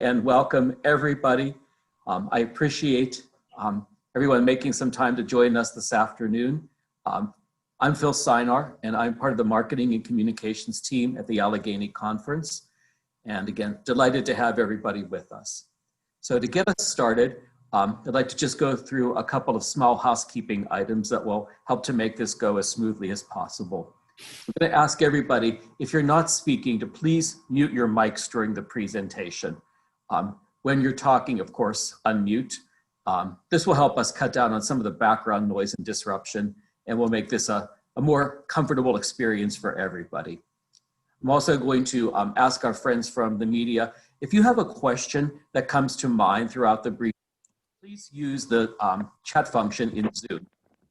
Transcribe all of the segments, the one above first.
and welcome everybody. I appreciate everyone making some time to join us this afternoon. I'm Phil Cynar, and I'm part of the marketing and communications team at the Allegheny Conference. And again, delighted to have everybody with us. So to get us started, I'd like to just go through a couple of small housekeeping items that will help to make this go as smoothly as possible. I'm going to ask everybody, if you're not speaking, to please mute your mics during the presentation. When you're talking, of course, unmute. This will help us cut down on some of the background noise and disruption, and will make this a more comfortable experience for everybody. I'm also going to ask our friends from the media, if you have a question that comes to mind throughout the brief, please use the chat function in Zoom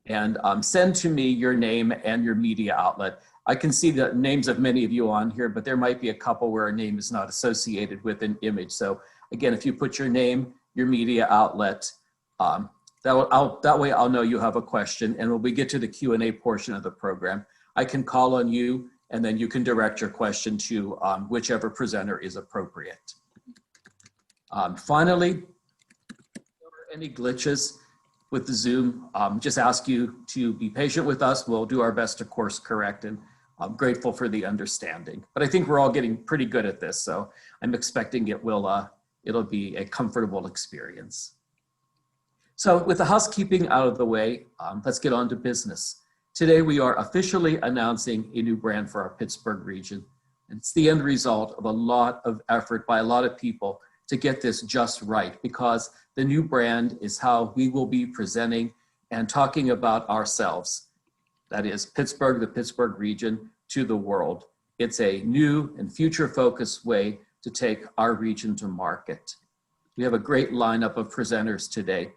and send to me your name and your media outlet. I can see the names of many of you on here, but there might be a couple where a name is not associated with an image. So again, if you put your name, your media outlet, that way I'll know you have a question. And when we get to the Q&A portion of the program, I can call on you, and then you can direct your question to whichever presenter is appropriate. Finally, if there are any glitches with the Zoom, just ask you to be patient with us. We'll do our best to course correct, and I'm grateful for the understanding. But I think we're all getting pretty good at this, so I'm expecting it'll be a comfortable experience. So with the housekeeping out of the way, let's get on to business. Today we are officially announcing a new brand for our Pittsburgh region. And it's the end result of a lot of effort by a lot of people to get this just right, because the new brand is how we will be presenting and talking about ourselves. That is Pittsburgh, the Pittsburgh region, to the world. It's a new and future-focused way to take our region to market. We have a great lineup of presenters today,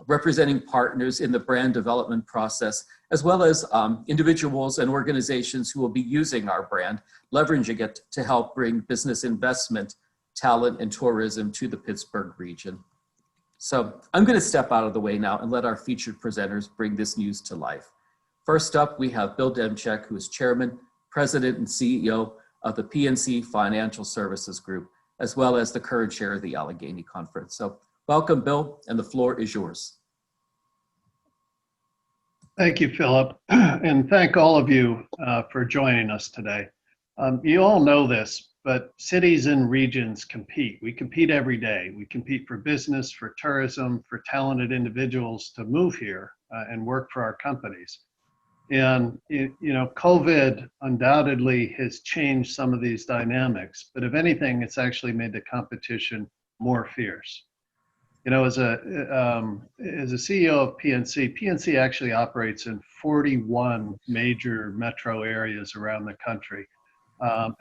representing partners in the brand development process, as well as individuals and organizations who will be using our brand, leveraging it to help bring business investment, talent, and tourism to the Pittsburgh region. So I'm going to step out of the way now and let our featured presenters bring this news to life. First up, we have Bill Demchak, who is Chairman, President, and CEO of the PNC Financial Services Group, as well as the current chair of the Allegheny Conference. So welcome, Bill, and the floor is yours. Thank you, Philip, and thank all of you for joining us today. You all know this, but cities and regions compete. We compete every day. We compete for business, for tourism, for talented individuals to move here and work for our companies. And COVID undoubtedly has changed some of these dynamics, but if anything, it's actually made the competition more fierce. As a CEO of PNC actually operates in 41 major metro areas around the country.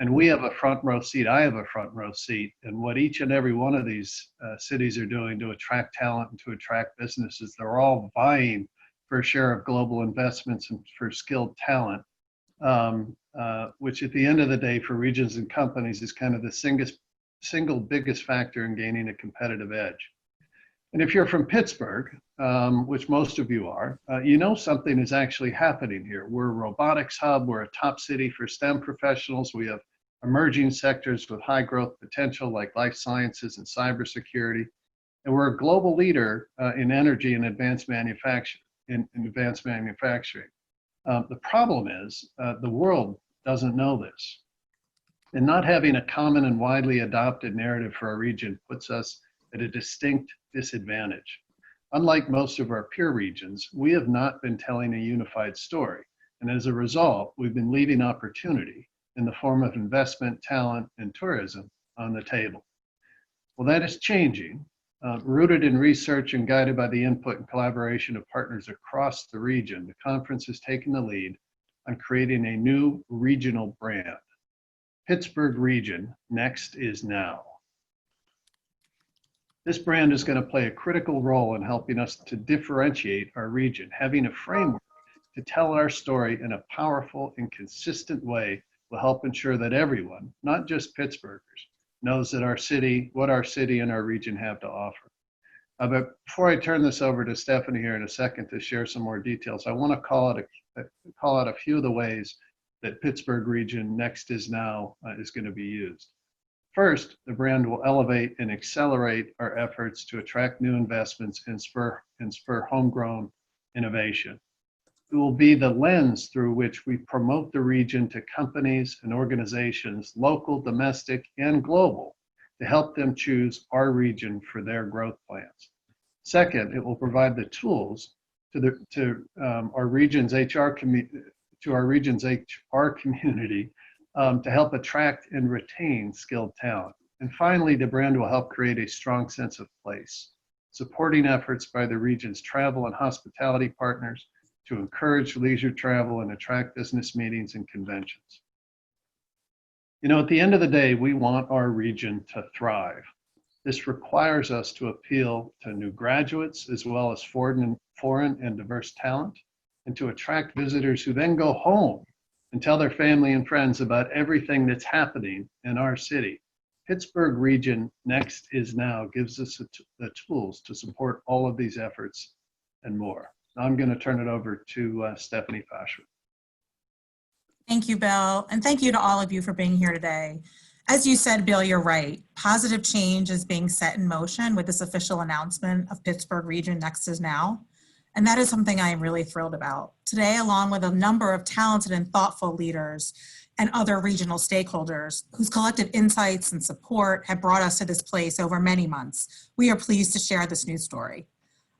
And we have a front row seat. I have a front row seat in what each and every one of these cities are doing to attract talent and to attract businesses. They're all vying for a share of global investments and for skilled talent, which at the end of the day for regions and companies is kind of the single biggest factor in gaining a competitive edge. And if you're from Pittsburgh, which most of you are, you know something is actually happening here. We're a robotics hub. We're a top city for STEM professionals. We have emerging sectors with high growth potential like life sciences and cybersecurity. And we're a global leader in energy and advanced manufacturing. The problem is the world doesn't know this. And not having a common and widely adopted narrative for our region puts us at a distinct disadvantage. Unlike most of our peer regions, we have not been telling a unified story. And as a result, we've been leaving opportunity in the form of investment, talent, and tourism on the table. Well, that is changing. Rooted in research and guided by the input and collaboration of partners across the region, the conference has taken the lead on creating a new regional brand. Pittsburgh Region, next is now. This brand is going to play a critical role in helping us to differentiate our region. Having a framework to tell our story in a powerful and consistent way will help ensure that everyone, not just Pittsburghers, knows that what our city and our region have to offer. But before I turn this over to Stefani here in a second to share some more details, I want to call out a few of the ways that Pittsburgh Region Next is Now is going to be used. First, the brand will elevate and accelerate our efforts to attract new investments and spur homegrown innovation. It will be the lens through which we promote the region to companies and organizations, local, domestic, and global, to help them choose our region for their growth plans. Second, it will provide the tools to our region's HR community to help attract and retain skilled talent. And finally, the brand will help create a strong sense of place, supporting efforts by the region's travel and hospitality partners to encourage leisure travel and attract business meetings and conventions. You know, at the end of the day, we want our region to thrive. This requires us to appeal to new graduates as well as foreign and diverse talent, and to attract visitors who then go home and tell their family and friends about everything that's happening in our city. Pittsburgh Region Next is Now gives us the tools to support all of these efforts and more. Now I'm going to turn it over to Stefani Pashman. Thank you, Bill, and thank you to all of you for being here today. As you said, Bill, you're right. Positive change is being set in motion with this official announcement of Pittsburgh Region Next is Now. And that is something I am really thrilled about. Today, along with a number of talented and thoughtful leaders and other regional stakeholders whose collective insights and support have brought us to this place over many months, we are pleased to share this news story.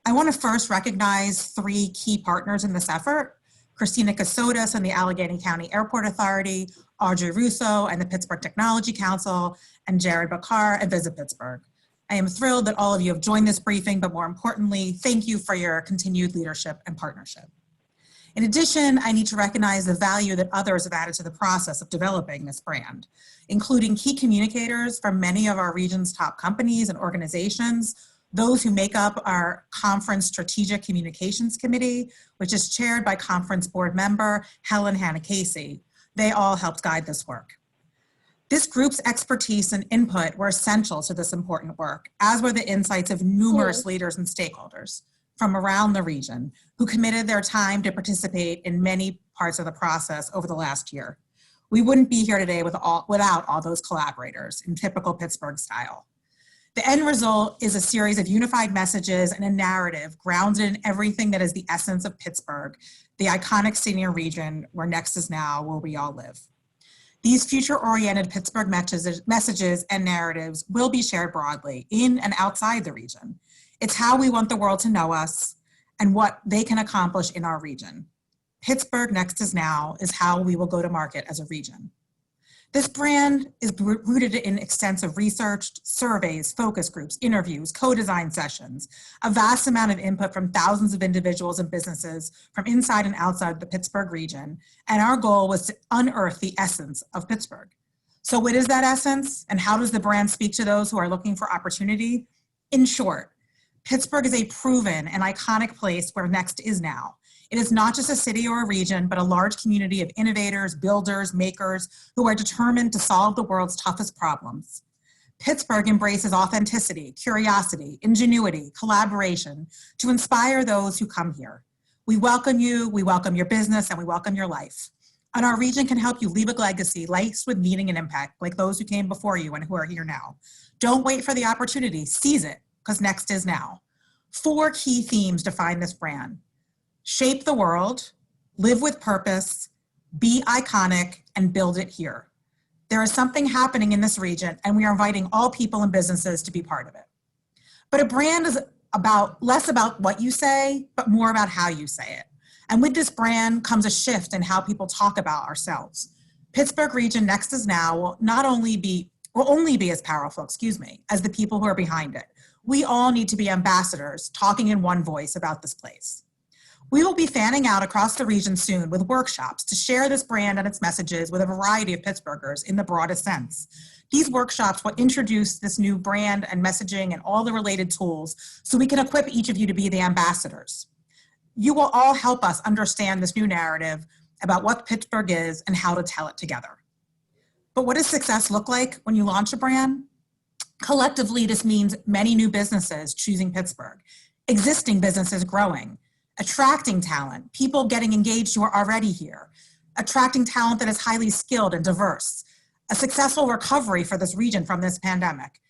I want to first recognize three key partners in this effort: Christina Cassotis and the Allegheny County Airport Authority, Audrey Russo and the Pittsburgh Technology Council, and Jared Bakar at Visit Pittsburgh. I am thrilled that all of you have joined this briefing, but more importantly, thank you for your continued leadership and partnership. In addition, I need to recognize the value that others have added to the process of developing this brand, including key communicators from many of our region's top companies and organizations, those who make up our conference strategic communications committee, which is chaired by conference board member Helen Hanna-Casey. They all helped guide this work. This group's expertise and input were essential to this important work, as were the insights of numerous leaders and stakeholders from around the region who committed their time to participate in many parts of the process over the last year. We wouldn't be here today without all those collaborators in typical Pittsburgh style. The end result is a series of unified messages and a narrative grounded in everything that is the essence of Pittsburgh, the iconic senior region where next is now, where we all live. These future-oriented Pittsburgh messages and narratives will be shared broadly in and outside the region. It's how we want the world to know us and what they can accomplish in our region. Pittsburgh Next is Now is how we will go to market as a region. This brand is rooted in extensive research, surveys, focus groups, interviews, co-design sessions, a vast amount of input from thousands of individuals and businesses from inside and outside the Pittsburgh region. And our goal was to unearth the essence of Pittsburgh. So what is that essence, and how does the brand speak to those who are looking for opportunity? In short, Pittsburgh is a proven and iconic place where next is now. It is not just a city or a region, but a large community of innovators, builders, makers who are determined to solve the world's toughest problems. Pittsburgh embraces authenticity, curiosity, ingenuity, collaboration to inspire those who come here. We welcome you, we welcome your business, and we welcome your life. And our region can help you leave a legacy laced with meaning and impact, like those who came before you and who are here now. Don't wait for the opportunity, seize it, because next is now. 4 key themes define this brand: shape the world, live with purpose, be iconic, and build it here. There is something happening in this region, and we are inviting all people and businesses to be part of it. But a brand is less about what you say, but more about how you say it. And with this brand comes a shift in how people talk about ourselves. Pittsburgh Region Next is Now will only be as powerful, as the people who are behind it. We all need to be ambassadors talking in one voice about this place. We will be fanning out across the region soon with workshops to share this brand and its messages with a variety of Pittsburghers in the broadest sense. These workshops will introduce this new brand and messaging and all the related tools so we can equip each of you to be the ambassadors. You will all help us understand this new narrative about what Pittsburgh is and how to tell it together. But what does success look like when you launch a brand? Collectively, this means many new businesses choosing Pittsburgh, existing businesses growing, attracting talent, people getting engaged who are already here, attracting talent that is highly skilled and diverse, a successful recovery for this region from this pandemic,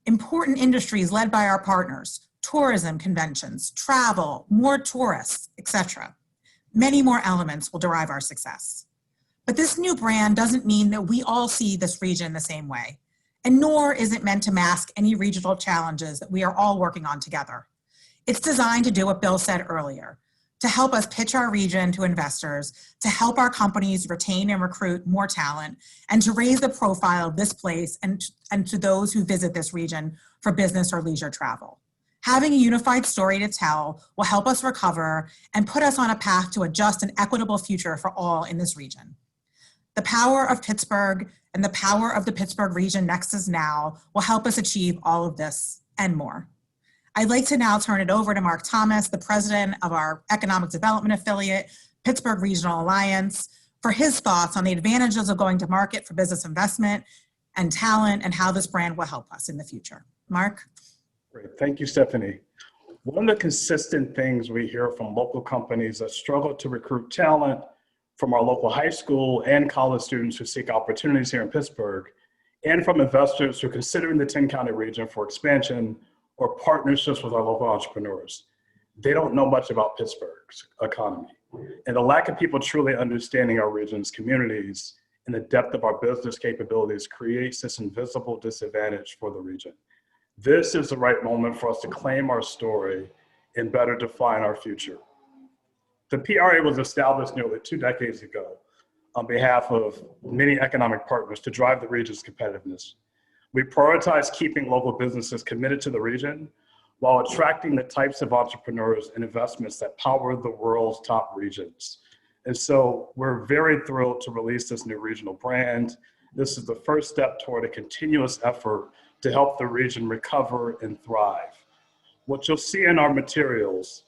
important industries led by our partners, tourism, conventions, travel, more tourists, etc. Many more elements will derive our success. But this new brand doesn't mean that we all see this region the same way, and nor is it meant to mask any regional challenges that we are all working on together. It's designed to do what Bill said earlier, to help us pitch our region to investors, to help our companies retain and recruit more talent, and to raise the profile of this place and to those who visit this region for business or leisure travel. Having a unified story to tell will help us recover and put us on a path to a just and equitable future for all in this region. The power of Pittsburgh and the power of the Pittsburgh region next is now will help us achieve all of this and more. I'd like to now turn it over to Mark Thomas, the president of our economic development affiliate, Pittsburgh Regional Alliance, for his thoughts on the advantages of going to market for business investment and talent and how this brand will help us in the future. Mark? Great, thank you, Stephanie. One of the consistent things we hear from local companies that struggle to recruit talent from our local high school and college students who seek opportunities here in Pittsburgh, and from investors who are considering the 10-county region for expansion or partnerships with our local entrepreneurs. They don't know much about Pittsburgh's economy. And the lack of people truly understanding our region's communities and the depth of our business capabilities creates this invisible disadvantage for the region. This is the right moment for us to claim our story and better define our future. The PRA was established nearly 2 decades ago on behalf of many economic partners to drive the region's competitiveness. We prioritize keeping local businesses committed to the region while attracting the types of entrepreneurs and investments that power the world's top regions. And so we're very thrilled to release this new regional brand. This is the first step toward a continuous effort to help the region recover and thrive. What you'll see in our materials,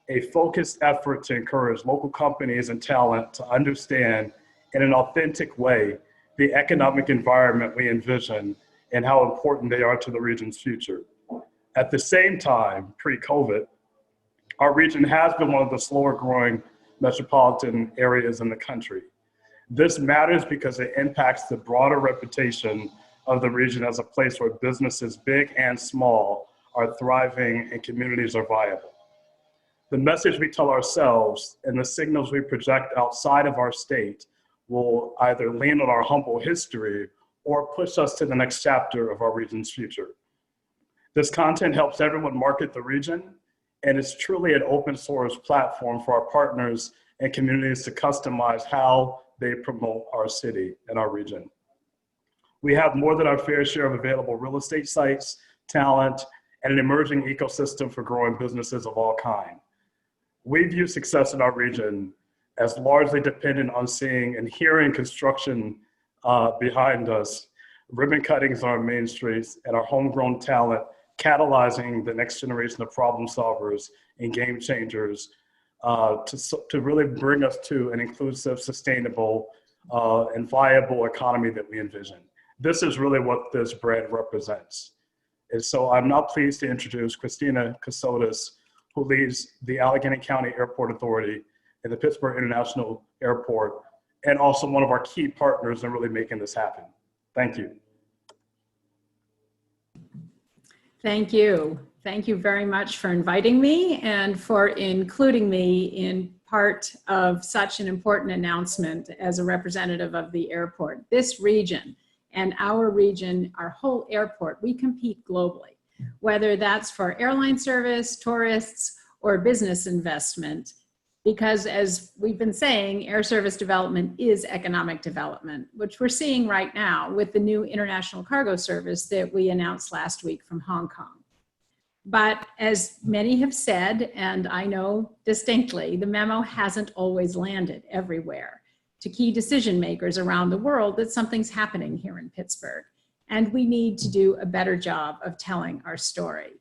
a focused effort to encourage local companies and talent to understand in an authentic way the economic environment we envision and how important they are to the region's future. At the same time, pre-COVID, our region has been one of the slower growing metropolitan areas in the country. This matters because it impacts the broader reputation of the region as a place where businesses big and small are thriving and communities are viable. The message we tell ourselves and the signals we project outside of our state will either lean on our humble history or push us to the next chapter of our region's future. This content helps everyone market the region, and it's truly an open source platform for our partners and communities to customize how they promote our city and our region. We have more than our fair share of available real estate sites, talent, and an emerging ecosystem for growing businesses of all kinds. We view success in our region as largely dependent on seeing and hearing construction behind us, ribbon cuttings on our main streets, and our homegrown talent catalyzing the next generation of problem solvers and game changers to really bring us to an inclusive, sustainable, and viable economy that we envision. This is really what this brand represents. And so I'm now pleased to introduce Christina cassotis, who leads the Allegheny County Airport Authority and the Pittsburgh International Airport, and also one of our key partners in really making this happen. Thank you. Thank you. Thank you very much for inviting me and for including me in part of such an important announcement as a representative of the airport. This region and our region, our whole airport, we compete globally, whether that's for airline service, tourists, or business investment. Because as we've been saying, air service development is economic development, which we're seeing right now with the new international cargo service that we announced last week from Hong Kong. But as many have said, and I know distinctly, the memo hasn't always landed everywhere to key decision makers around the world that something's happening here in Pittsburgh. And we need to do a better job of telling our story.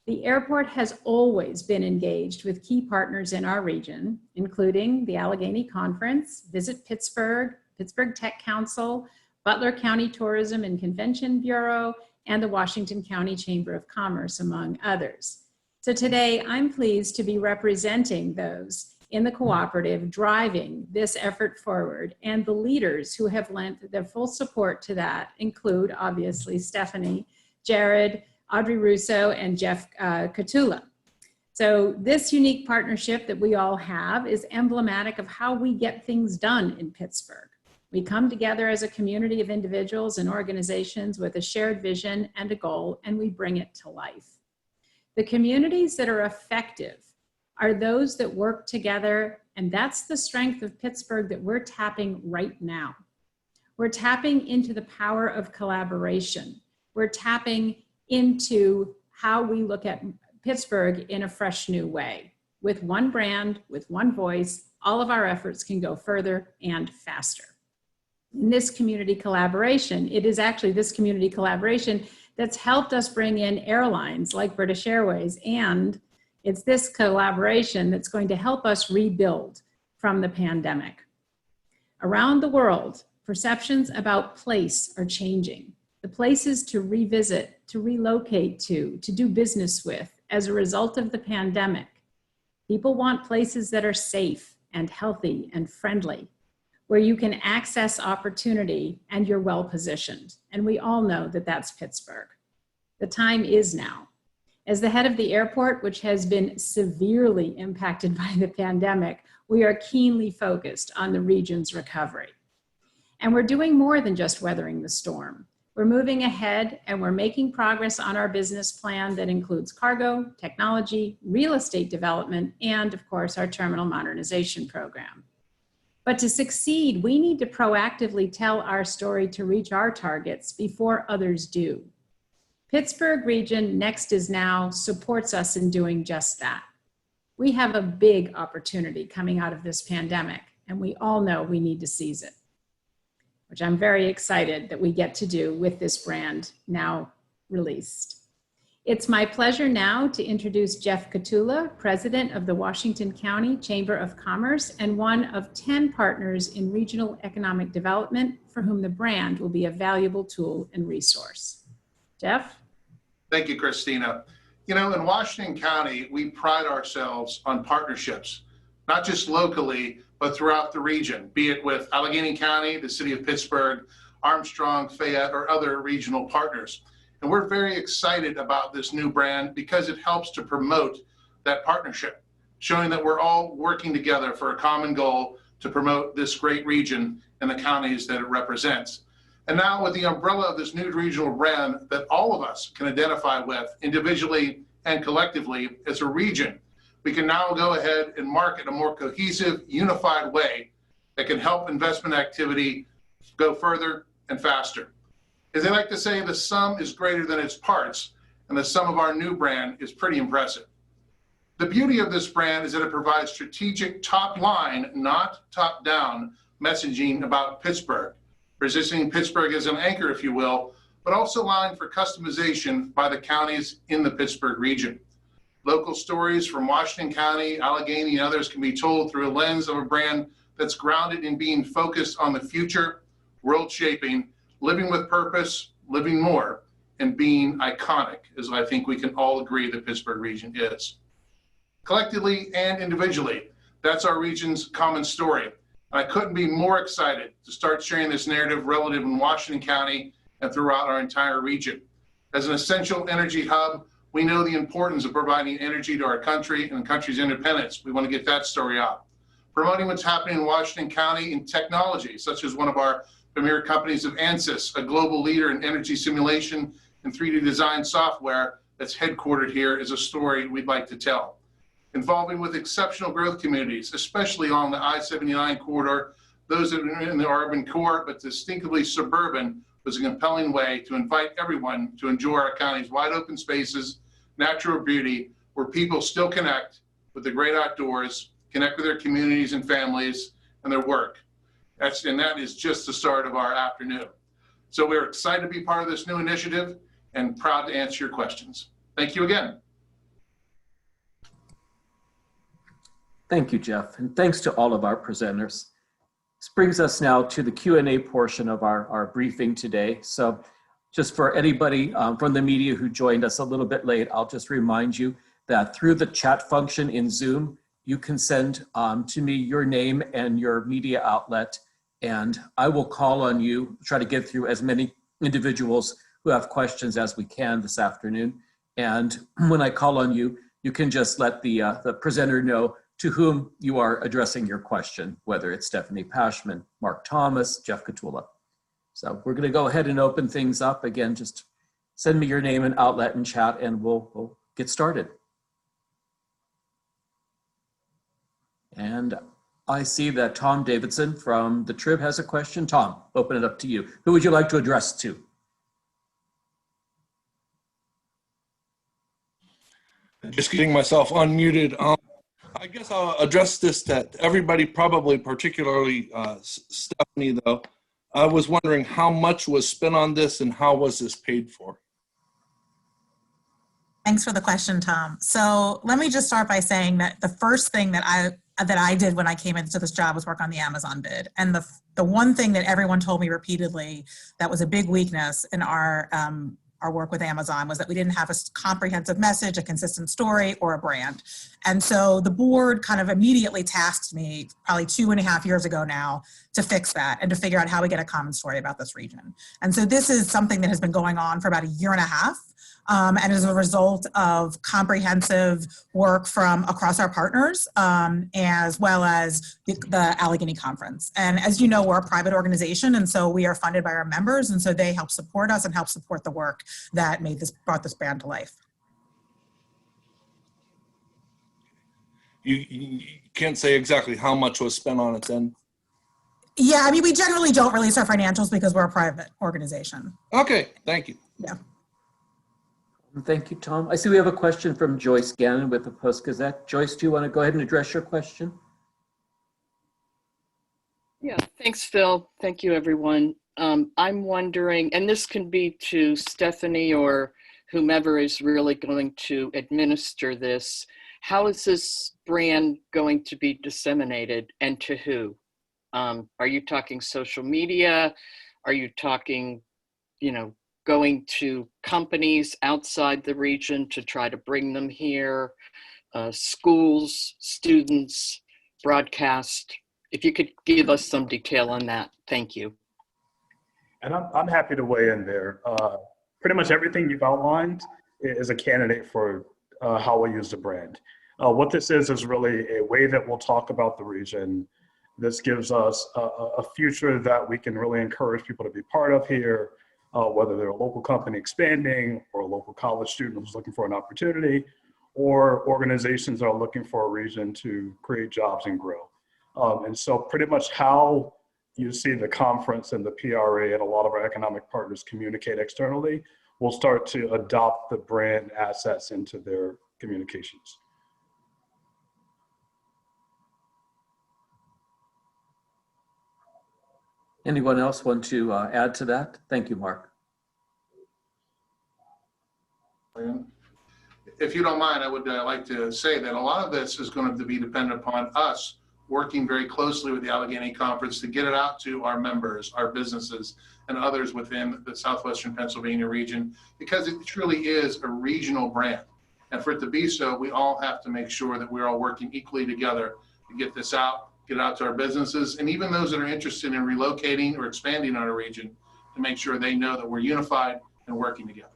The airport has always been engaged with key partners in our region, including the Allegheny Conference, Visit Pittsburgh, Pittsburgh Tech Council, Butler County Tourism and Convention Bureau, and the Washington County Chamber of Commerce, among others. So today, I'm pleased to be representing those in the cooperative driving this effort forward. And the leaders who have lent their full support to that include, obviously, Stefani, Jared, Audrey Russo, and Jeff Kotula. So this unique partnership that we all have is emblematic of how we get things done in Pittsburgh. We come together as a community of individuals and organizations with a shared vision and a goal, and we bring it to life. The communities that are effective are those that work together, and that's the strength of Pittsburgh that we're tapping right now. We're tapping into the power of collaboration. We're tapping into how we look at Pittsburgh in a fresh new way. With one brand, with one voice, all of our efforts can go further and faster. In this community collaboration, it is actually this community collaboration that's helped us bring in airlines like British Airways, and it's this collaboration that's going to help us rebuild from the pandemic. Around the world, perceptions about place are changing. The places to revisit, to relocate to do business with as a result of the pandemic. People want places that are safe and healthy and friendly, where you can access opportunity and you're well positioned. And we all know that that's Pittsburgh. The time is now. As the head of the airport, which has been severely impacted by the pandemic, we are keenly focused on the region's recovery. And we're doing more than just weathering the storm. We're moving ahead and we're making progress on our business plan that includes cargo, technology, real estate development, and of course, our terminal modernization program. But to succeed, we need to proactively tell our story to reach our targets before others do. Pittsburgh Region Next is Now supports us in doing just that. We have a big opportunity coming out of this pandemic, and we all know we need to seize it, which I'm very excited that we get to do with this brand now released. It's my pleasure now to introduce Jeff Kotula, President of the Washington County Chamber of Commerce and one of 10 partners in regional economic development for whom the brand will be a valuable tool and resource. Jeff? Thank you, Christina. You know, in Washington County, we pride ourselves on partnerships, not just locally, but throughout the region, be it with Allegheny County, the city of Pittsburgh, Armstrong, Fayette, or other regional partners. And we're very excited about this new brand because it helps to promote that partnership, showing that we're all working together for a common goal to promote this great region and the counties that it represents. And now with the umbrella of this new regional brand that all of us can identify with individually and collectively as a region, we can now go ahead and market a more cohesive, unified way that can help investment activity go further and faster. As they like to say, the sum is greater than its parts, and the sum of our new brand is pretty impressive. The beauty of this brand is that it provides strategic top-line, not top-down messaging about Pittsburgh, positioning Pittsburgh as an anchor, if you will, but also allowing for customization by the counties in the Pittsburgh region. Local stories from Washington County, Allegheny, and others can be told through a lens of a brand that's grounded in being focused on the future, world-shaping, living with purpose, living more, and being iconic, as I think we can all agree the Pittsburgh region is. Collectively and individually, that's our region's common story. I couldn't be more excited to start sharing this narrative relative in Washington County and throughout our entire region. As an essential energy hub, we know the importance of providing energy to our country and the country's independence. We want to get that story out. Promoting what's happening in Washington County in technology, such as one of our premier companies of ANSYS, a global leader in energy simulation and 3D design software that's headquartered here, is a story we'd like to tell. Involving with exceptional growth communities, especially on the I-79 corridor, those that are in the urban core, but distinctively suburban, was a compelling way to invite everyone to enjoy our county's wide open spaces, natural beauty, where people still connect with the great outdoors, connect with their communities and families and their work. And that is just the start of our afternoon. So we're excited to be part of this new initiative and proud to answer your questions. Thank you again. Thank you, Jeff, and thanks to all of our presenters. This brings us now to the Q&A portion of our briefing today. So just for anybody from the media who joined us a little bit late, I'll just remind you that through the chat function in Zoom, you can send to me your name and your media outlet, and I will call on you, try to get through as many individuals who have questions as we can this afternoon. And when I call on you, you can just let the presenter know to whom you are addressing your question, whether it's Stefani Pashman, Mark Thomas, Jeff Kotula. So we're gonna go ahead and open things up. Again, just send me your name and outlet in chat and we'll get started. And I see that Tom Davidson from the Trib has a question. Tom, open it up to you. Who would you like to address to? Just getting myself unmuted. I guess I'll address this to everybody, probably particularly Stephanie, though. I was wondering how much was spent on this and how was this paid for? Thanks for the question, Tom. So let me just start by saying that the first thing that I did when I came into this job was work on the Amazon bid. And the one thing that everyone told me repeatedly that was a big weakness in our work with Amazon was that we didn't have a comprehensive message, a consistent story, or a brand. And so the board kind of immediately tasked me, probably 2.5 years ago now, to fix that and to figure out how we get a common story about this region. And so this is something that has been going on for about 1.5 years. And as a result of comprehensive work from across our partners, as well as the Allegheny Conference. And as you know, we're a private organization, and so we are funded by our members, and so they help support us and help support the work that brought this brand to life. You can't say exactly how much was spent on it then? Yeah, I mean, we generally don't release our financials because we're a private organization. Okay, thank you. Yeah. Thank you, Tom. I see we have a question from Joyce Gannon with the Post-Gazette. Joyce, do you want to go ahead and address your question? Yeah, thanks, Phil. Thank you, everyone. I'm wondering, and this can be to Stephanie or whomever is really going to administer this, how is this brand going to be disseminated and to who? Are you talking social media? Are you talking, going to companies outside the region to try to bring them here, schools, students, broadcast? If you could give us some detail on that, thank you. And I'm happy to weigh in there. Pretty much everything you've outlined is a candidate for how we use the brand. What this is really a way that we'll talk about the region. This gives us a future that we can really encourage people to be part of here, whether they're a local company expanding or a local college student who's looking for an opportunity, or organizations that are looking for a region to create jobs and grow. And so pretty much how you see the conference and the PRA and a lot of our economic partners communicate externally will start to adopt the brand assets into their communications. Anyone else want to add to that? Thank you, Mark. If you don't mind, I would like to say that a lot of this is going to be dependent upon us working very closely with the Allegheny Conference to get it out to our members, our businesses, and others within the Southwestern Pennsylvania region, because it truly is a regional brand. And for it to be so, we all have to make sure that we're all working equally together to get this out, get it out to our businesses, and even those that are interested in relocating or expanding on a region, to make sure they know that we're unified and working together.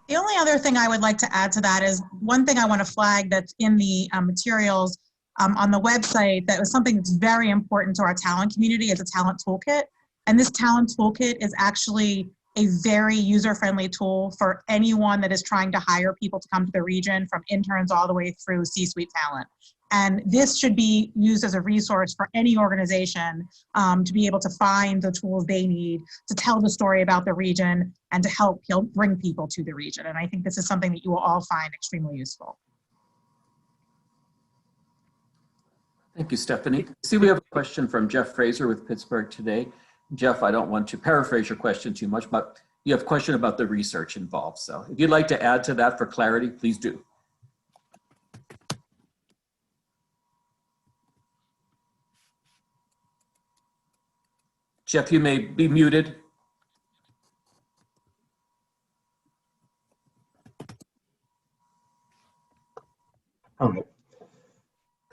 The only other thing I would like to add to that is one thing I want to flag that's in the materials on the website that was something that's very important to our talent community is a talent toolkit. And this talent toolkit is actually a very user-friendly tool for anyone that is trying to hire people to come to the region, from interns all the way through C-suite talent. And this should be used as a resource for any organization to be able to find the tools they need to tell the story about the region and to help bring people to the region. And I think this is something that you will all find extremely useful. Thank you, Stephanie. See, we have a question from Jeff Fraser with Pittsburgh Today. Jeff, I don't want to paraphrase your question too much, but you have a question about the research involved. So if you'd like to add to that for clarity, please do. Jeff, you may be muted. Okay.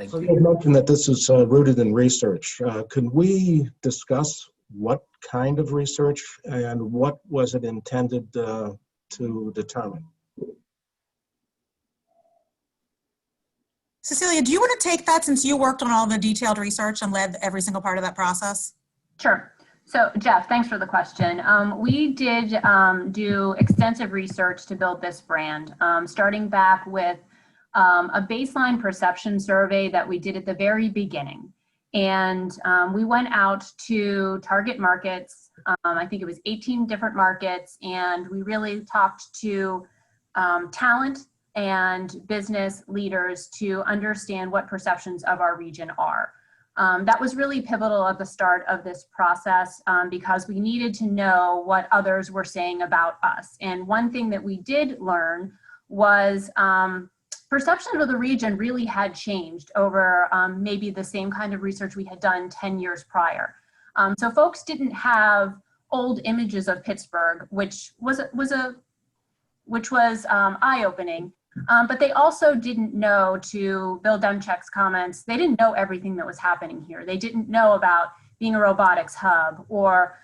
Thank So you. you had mentioned that this is rooted in research. Could we discuss what kind of research and what was it intended to determine? Cecelia, do you want to take that since you worked on all the detailed research and led every single part of that process? Sure. So Jeff, thanks for the question. We did do extensive research to build this brand, starting back with a baseline perception survey that we did at the very beginning. And we went out to target markets. I think it was 18 different markets, and we really talked to talent and business leaders to understand what perceptions of our region are. That was really pivotal at the start of this process because we needed to know what others were saying about us. And one thing that we did learn was perception of the region really had changed over maybe the same kind of research we had done 10 years prior. So folks didn't have old images of Pittsburgh, which was eye-opening. But they also didn't know, to Bill Demchak's comments, they didn't know everything that was happening here. They didn't know about being a robotics hub or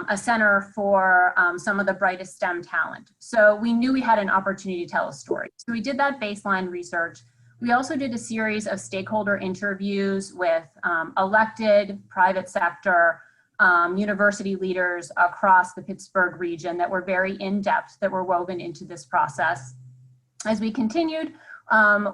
a center for some of the brightest STEM talent. So we knew we had an opportunity to tell a story. So we did that baseline research. We also did a series of stakeholder interviews with elected, private sector, university leaders across the Pittsburgh region that were very in-depth, that were woven into this process. As we continued,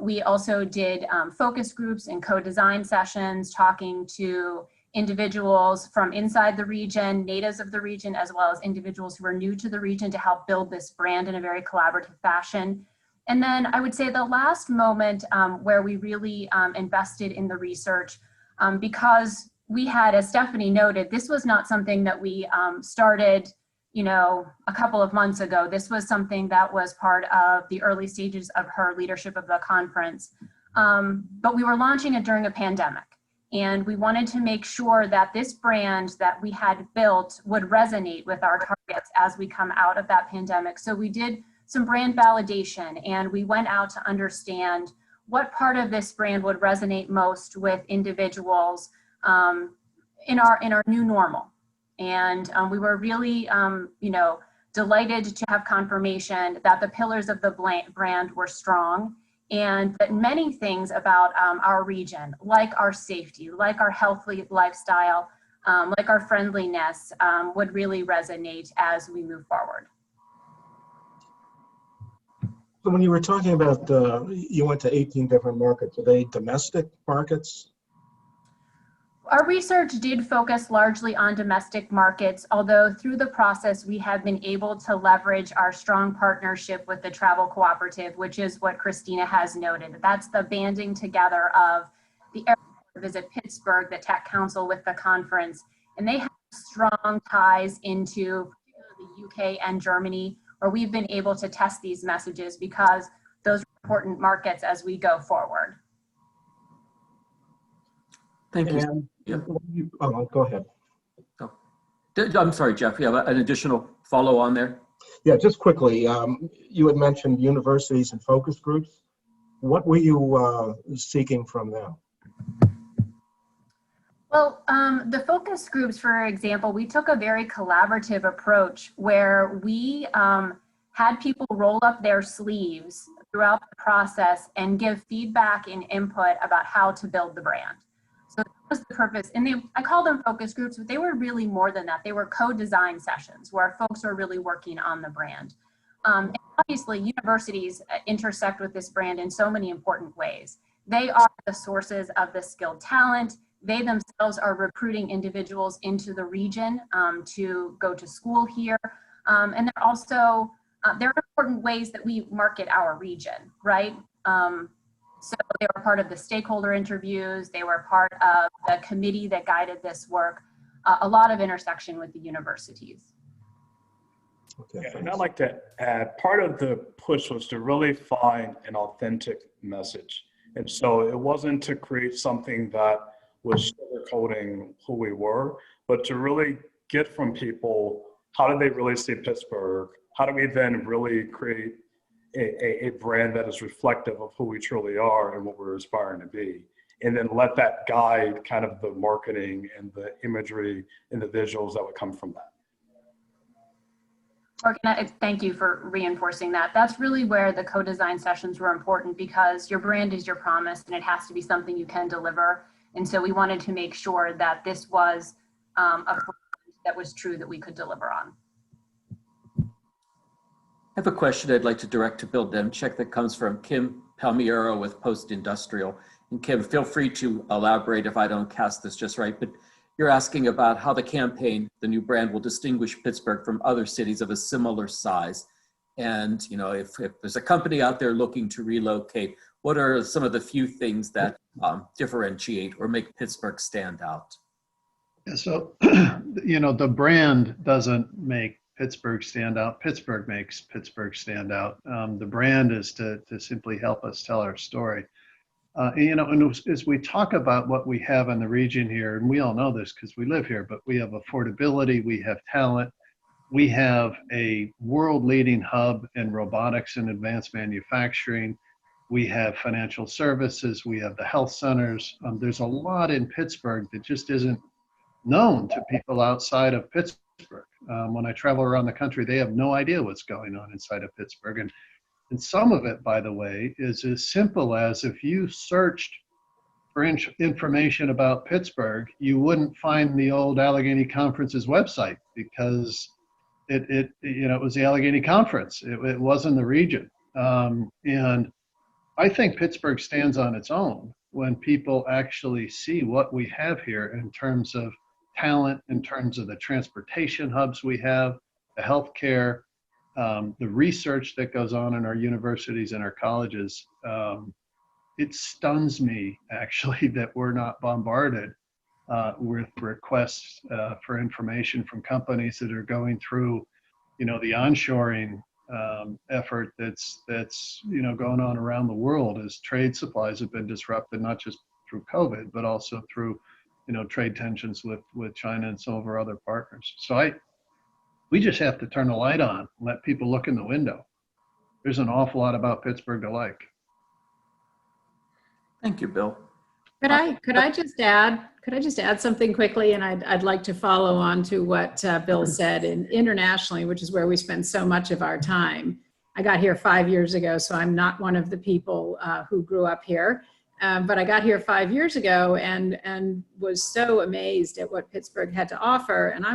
we also did focus groups and co-design sessions, talking to individuals from inside the region, natives of the region, as well as individuals who are new to the region, to help build this brand in a very collaborative fashion. And then I would say the last moment where we really invested in the research, because we had, as Stefani noted, this was not something that we started a couple of months ago. This was something that was part of the early stages of her leadership of the conference. But we were launching it during a pandemic. And we wanted to make sure that this brand that we had built would resonate with our targets as we come out of that pandemic. So we did some brand validation, and we went out to understand what part of this brand would resonate most with individuals in our new normal. And we were really, delighted to have confirmation that the pillars of the brand were strong, and that many things about our region, like our safety, like our healthy lifestyle, like our friendliness, would really resonate as we move forward. So when you were talking about, you went to 18 different markets, are they domestic markets? Our research did focus largely on domestic markets, although through the process we have been able to leverage our strong partnership with the Travel Cooperative, which is what Christina has noted. That's the banding together of the Airport Visit Pittsburgh, the Tech Council with the conference, and they have strong ties into the UK and Germany, where we've been able to test these messages because those are important markets as we go forward. Thank you. And, Yep. go ahead. Oh. I'm sorry, Jeff, you have an additional follow on there? Yeah, just quickly, you had mentioned universities and focus groups. What were you seeking from them? Well, the focus groups, for example, we took a very collaborative approach where we had people roll up their sleeves throughout the process and give feedback and input about how to build the brand. So that was the purpose. And I call them focus groups, but they were really more than that. They were co-design sessions where folks are really working on the brand. And obviously, universities intersect with this brand in so many important ways. They are the sources of the skilled talent. They themselves are recruiting individuals into the region to go to school here. And they're also, there are important ways that we market our region, right? So they were part of the stakeholder interviews. They were part of the committee that guided this work. A lot of intersection with the universities. Okay, Yeah, and I'd like to add, part of the push was to really find an authentic message. And so it wasn't to create something that was sugarcoating who we were, but to really get from people, how do they really see Pittsburgh? How do we then really create a brand that is reflective of who we truly are and what we're aspiring to be? and then let that guide kind of the marketing and the imagery and the visuals that would come from that. Morgan, thank you for reinforcing that. That's really where the co-design sessions were important, because your brand is your promise and it has to be something you can deliver. And so we wanted to make sure that this was a brand that was true, that we could deliver on. I have a question I'd like to direct to Bill Demchak that comes from Kim Palmiero with Post Industrial. And Kim, feel free to elaborate if I don't cast this just right, but you're asking about how the campaign, the new brand, will distinguish Pittsburgh from other cities of a similar size. And, you know, if there's a company out there looking to relocate, what are some of the few things that differentiate or make Pittsburgh stand out? So, you know, the brand doesn't make Pittsburgh stand out. Pittsburgh makes Pittsburgh stand out. The brand is to simply help us tell our story. You know, and as we talk about what we have in the region here, and we all know this because we live here, but we have affordability, we have talent, we have a world-leading hub in robotics and advanced manufacturing, we have financial services, we have the health centers. There's a lot in Pittsburgh that just isn't known to people outside of Pittsburgh. When I travel around the country, they have no idea what's going on inside of Pittsburgh. And some of it, by the way, is as simple as if you searched for information about Pittsburgh, you wouldn't find the old Allegheny Conference's website, because it was the Allegheny Conference. It wasn't the region. And I think Pittsburgh stands on its own when people actually see what we have here in terms of talent, in terms of the transportation hubs we have, the healthcare, the research that goes on in our universities and our colleges. It stuns me, actually, that we're not bombarded with requests for information from companies that are going through, you know, the onshoring effort that's going on around the world, as trade supplies have been disrupted, not just through COVID, but also through, you know, trade tensions with China and some of our other partners. So we just have to turn the light on and let people look in the window. There's an awful lot about Pittsburgh to like. Thank you, Bill. Could I just add something quickly? And I'd like to follow on to what Bill said. And internationally, which is where we spend so much of our time. I got here 5 years ago, so I'm not one of the people who grew up here. But I got here 5 years ago and was so amazed at what Pittsburgh had to offer. And I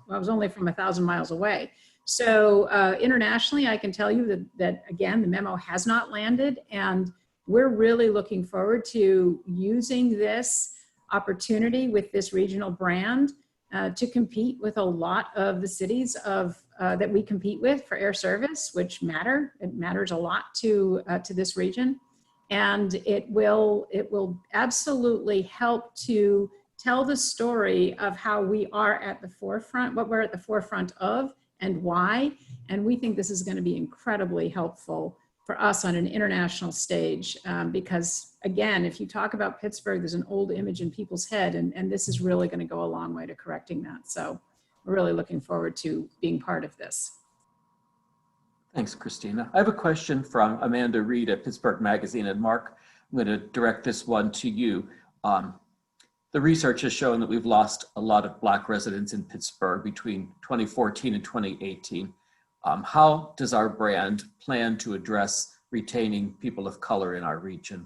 was only from 1,000 miles away. So internationally, I can tell you that again, the memo has not landed, and we're really looking forward to using this opportunity with this regional brand to compete with a lot of the cities that we compete with for air service, which matter. It matters a lot to this region, and it will absolutely help to tell the story of how we are at the forefront, what we're at the forefront of, and why. And we think this is going to be incredibly helpful for us on an international stage, because again, if you talk about Pittsburgh, there's an old image in people's head, and this is really going to go a long way to correcting that. So we're really looking forward to being part of this. Thanks, Christina. I have a question from Amanda Reed at Pittsburgh Magazine. And Mark, I'm going to direct this one to you. The research has shown that we've lost a lot of Black residents in Pittsburgh between 2014 and 2018. How does our brand plan to address retaining people of color in our region?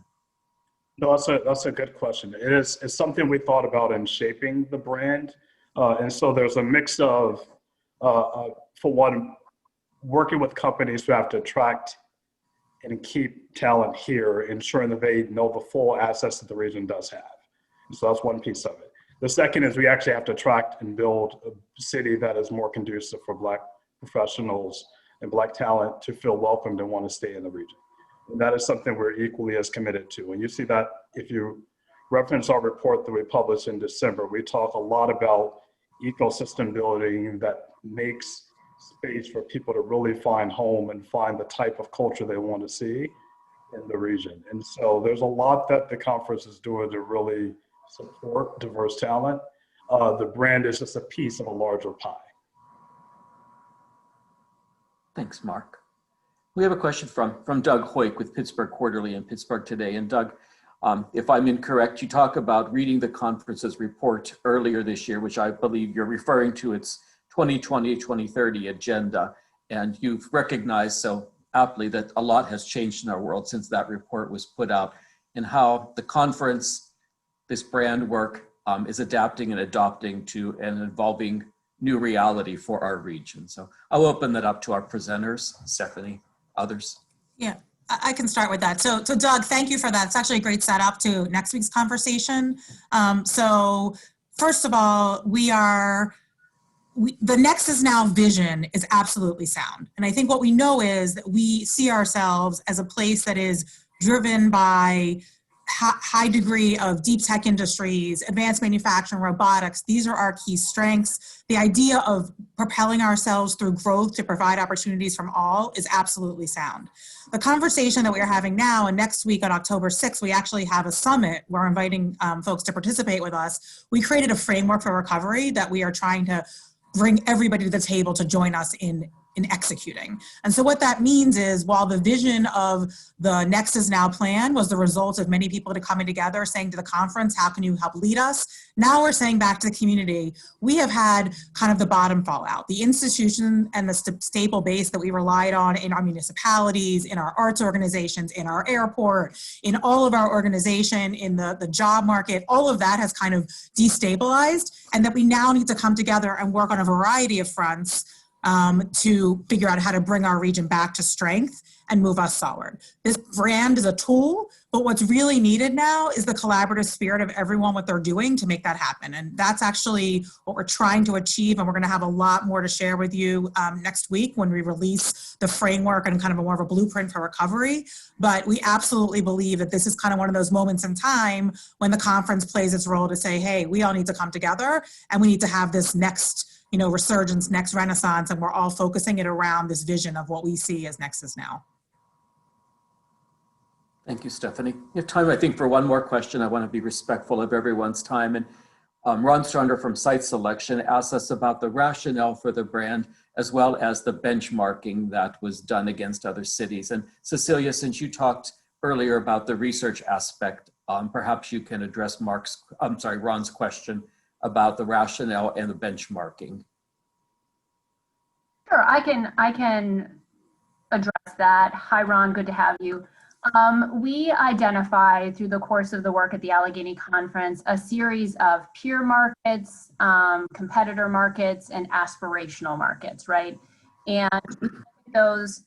No, that's a good question. It's something we thought about in shaping the brand. And so there's a mix of, for one, working with companies who have to attract and keep talent here, ensuring that they know the full assets that the region does have. So that's one piece of it. The second is we actually have to attract and build a city that is more conducive for Black professionals and Black talent to feel welcomed and want to stay in the region. And that is something we're equally as committed to. And you see that if you reference our report that we published in December, we talk a lot about ecosystem building that makes space for people to really find home and find the type of culture they want to see in the region. And so there's a lot that the conference is doing to really support diverse talent. The brand is just a piece of a larger pie. Thanks, Mark. We have a question from Doug Hoyk with Pittsburgh Quarterly and Pittsburgh Today. And Doug, If I'm incorrect, you talk about reading the conference's report earlier this year, which I believe you're referring to its 2020-2030 agenda. And you've recognized so aptly that a lot has changed in our world since that report was put out, and how the conference, this brand work, is adapting and adopting to an evolving new reality for our region. So I'll open that up to our presenters, Stefani, others. Yeah, I can start with that. So Doug, thank you for that. It's actually a great setup to next week's conversation. So first of all, the Next is Now vision is absolutely sound. And I think what we know is that we see ourselves as a place that is driven by high degree of deep tech industries, advanced manufacturing, robotics. These are our key strengths. The idea of propelling ourselves through growth to provide opportunities from all is absolutely sound. The conversation that we are having now, and next week on October 6th, we actually have a summit. We're inviting folks to participate with us. We created a framework for recovery that we are trying to bring everybody to the table to join us in executing. And so what that means is, while the vision of the Next is Now plan was the result of many people coming together saying to the conference, how can you help lead us? Now we're saying back to the community, we have had kind of the bottom fall out. The institution and the staple base that we relied on in our municipalities, in our arts organizations, in our airport, in all of our organization, in the job market, all of that has kind of destabilized, and that we now need to come together and work on a variety of fronts to figure out how to bring our region back to strength and move us forward. This brand is a tool, but what's really needed now is the collaborative spirit of everyone, what they're doing to make that happen. And that's actually what we're trying to achieve. And we're going to have a lot more to share with you next week when we release the framework and kind of more of a blueprint for recovery. But we absolutely believe that this is kind of one of those moments in time when the conference plays its role to say, hey, we all need to come together and we need to have this next resurgence, next renaissance, and we're all focusing it around this vision of what we see as Next is Now. Thank you, Stefani. We have time, I think, for one more question. I want to be respectful of everyone's time. And Ron Strander from Site Selection asked us about the rationale for the brand, as well as the benchmarking that was done against other cities. And Cecelia, since you talked earlier about the research aspect, perhaps you can address Ron's question about the rationale and the benchmarking. Sure, I can address that. Hi, Ron, good to have you. We identified through the course of the work at the Allegheny Conference a series of peer markets, competitor markets, and aspirational markets, right? And those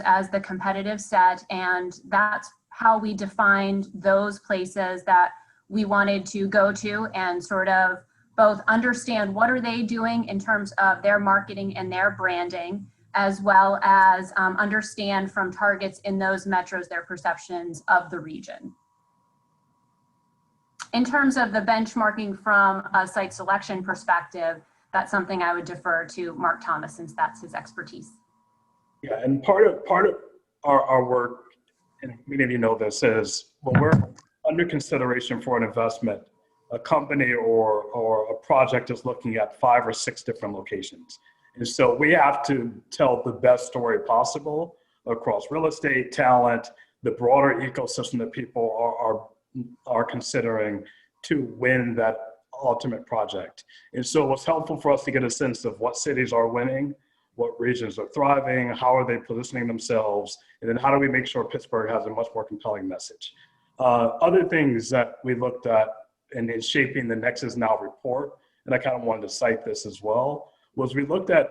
as the competitive set, and that's how we defined those places that we wanted to go to and sort of both understand what are they doing in terms of their marketing and their branding, as well as understand from targets in those metros their perceptions of the region. In terms of the benchmarking from a site selection perspective, that's something I would defer to Mark Thomas, since that's his expertise. Yeah, and part of our work, and many of you know this, is when we're under consideration for an investment, a company or a project is looking at 5 or 6 different locations. And so we have to tell the best story possible across real estate, talent, the broader ecosystem that people are considering to win that ultimate project. And so what's helpful for us to get a sense of what cities are winning, what regions are thriving, how are they positioning themselves, and then how do we make sure Pittsburgh has a much more compelling message. Other things that we looked at in shaping the Next is Now report, and I kind of wanted to cite this as well, was we looked at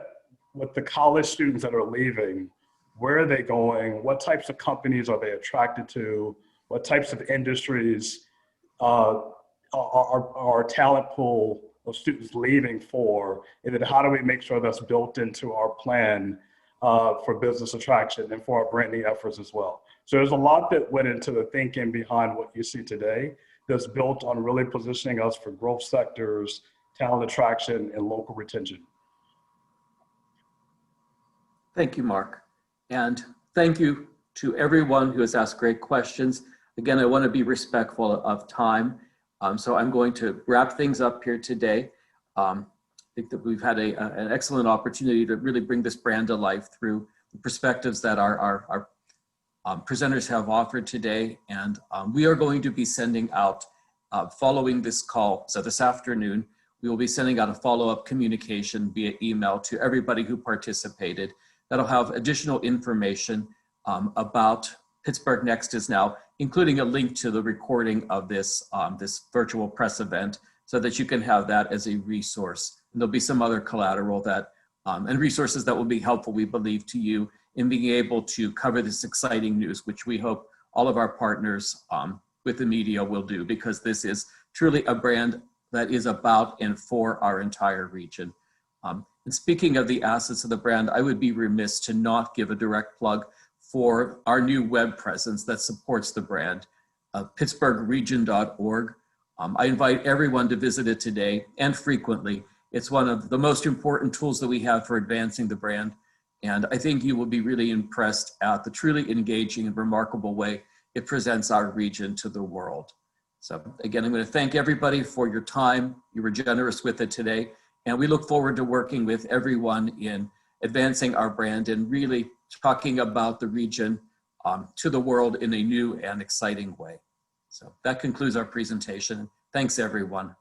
with the college students that are leaving, where are they going? What types of companies are they attracted to? What types of industries are our talent pool of students leaving for? And then how do we make sure that's built into our plan for business attraction and for our branding efforts as well? So there's a lot that went into the thinking behind what you see today that's built on really positioning us for growth sectors, talent attraction, and local retention. Thank you, Mark. And thank you to everyone who has asked great questions. Again, I want to be respectful of time. So I'm going to wrap things up here today. I think that we've had an excellent opportunity to really bring this brand to life through the perspectives that our presenters have offered today. And we are going to be sending out, following this call, so this afternoon, we will be sending out a follow-up communication via email to everybody who participated. That'll have additional information about Pittsburgh Next Is Now, including a link to the recording of this, this virtual press event, so that you can have that as a resource. And there'll be some other collateral that, and resources that will be helpful, we believe, to you in being able to cover this exciting news, which we hope all of our partners with the media will do, because this is truly a brand that is about and for our entire region. And speaking of the assets of the brand, I would be remiss to not give a direct plug for our new web presence that supports the brand, pittsburghregion.org. I invite everyone to visit it today and frequently. It's one of the most important tools that we have for advancing the brand. And I think you will be really impressed at the truly engaging and remarkable way it presents our region to the world. So again, I'm going to thank everybody for your time. You were generous with it today. And we look forward to working with everyone in advancing our brand and really talking about the region to the world in a new and exciting way. So that concludes our presentation. Thanks, everyone.